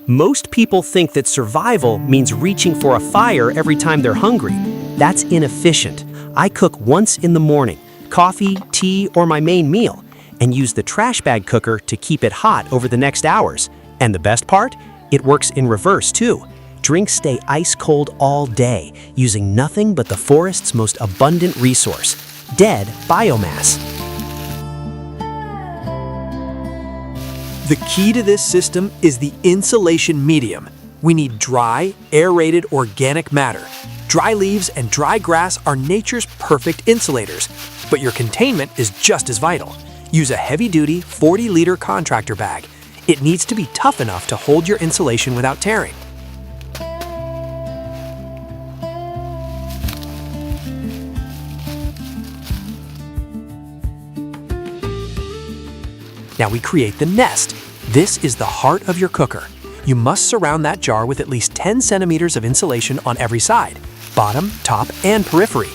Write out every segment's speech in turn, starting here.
Most people think that survival means reaching for a fire every time they're hungry. That's inefficient. I cook once in the morning, coffee, tea, or my main meal, and use the trash bag cooker to keep it hot over the next hours. And the best part? It works in reverse too. Drinks stay ice cold all day, using nothing but the forest's most abundant resource, dead biomass. The key to this system is the insulation medium. We need dry, aerated organic matter. Dry leaves and dry grass are nature's perfect insulators, but your containment is just as vital. Use a heavy-duty 40-liter contractor bag. It needs to be tough enough to hold your insulation without tearing. Now we create the nest. This is the heart of your cooker. You must surround that jar with at least 10 centimeters of insulation on every side, bottom, top, and periphery.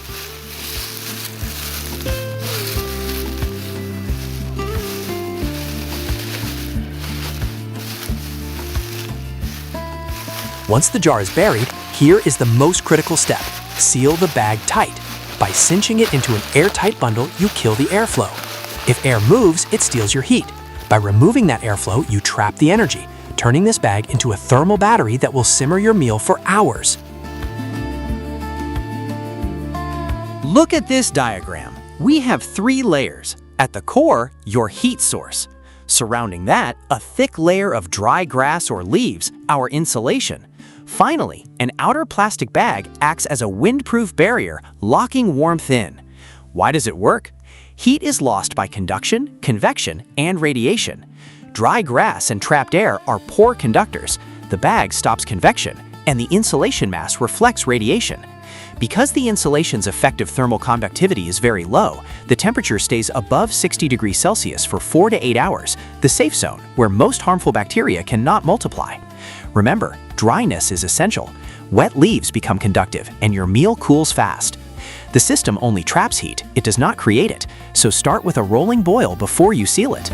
Once the jar is buried, here is the most critical step. Seal the bag tight. By cinching it into an airtight bundle, you kill the airflow. If air moves, it steals your heat. By removing that airflow, you trap the energy, turning this bag into a thermal battery that will simmer your meal for hours. Look at this diagram. We have 3 layers. At the core, your heat source. Surrounding that, a thick layer of dry grass or leaves, our insulation. Finally, an outer plastic bag acts as a windproof barrier, locking warmth in. Why does it work? Heat is lost by conduction, convection, and radiation. Dry grass and trapped air are poor conductors. The bag stops convection, and the insulation mass reflects radiation. Because the insulation's effective thermal conductivity is very low, the temperature stays above 60 degrees Celsius for 4 to 8 hours, the safe zone where most harmful bacteria cannot multiply. Remember, dryness is essential. Wet leaves become conductive, and your meal cools fast. The system only traps heat, it does not create it, so start with a rolling boil before you seal it.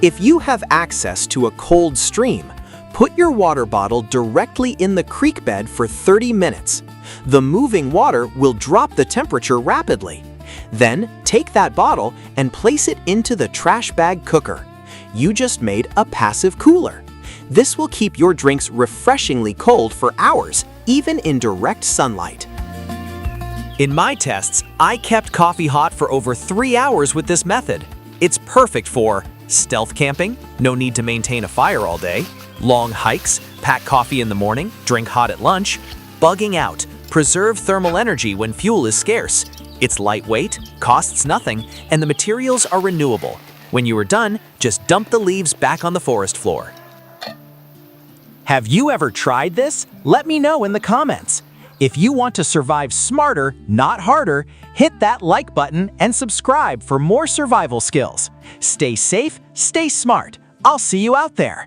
If you have access to a cold stream, put your water bottle directly in the creek bed for 30 minutes. The moving water will drop the temperature rapidly. Then, take that bottle and place it into the trash bag cooker. You just made a passive cooler. This will keep your drinks refreshingly cold for hours, even in direct sunlight. In my tests, I kept coffee hot for over 3 hours with this method. It's perfect for stealth camping, no need to maintain a fire all day, long hikes, pack coffee in the morning, drink hot at lunch, bugging out, preserve thermal energy when fuel is scarce. It's lightweight, costs nothing, and the materials are renewable. When you are done, just dump the leaves back on the forest floor. Have you ever tried this? Let me know in the comments. If you want to survive smarter, not harder, hit that like button and subscribe for more survival skills. Stay safe, stay smart. I'll see you out there.